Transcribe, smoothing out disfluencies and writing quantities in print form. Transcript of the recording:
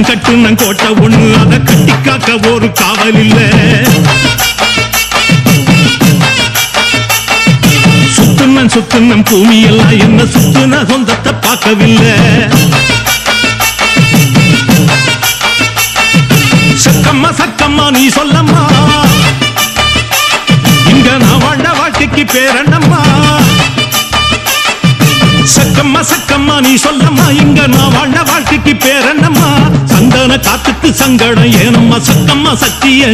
கட்டுனன் கோட்டை ஒண்ணு அதை கட்டி காக்க ஒரு காவல் இல்ல. சுத்துனன் பூமி எல்லாம் என்ன சுத்துன சொந்தத்தை பார்க்கவில்லை. சக்கம்மா நீ சொல்லம்மா, இங்க நான் வாழ்ந்த வாழ்க்கைக்கு பேரண்டம்மா. சக்கம்மா நீ சொல்லம்மா, இங்க நான் வாழ்ந்த வாழ்க்கைக்கு பேரண்டம்மா. சந்தன காத்துக்கு சங்கடம் ஏனம்மா, சக்கம்மா சக்திய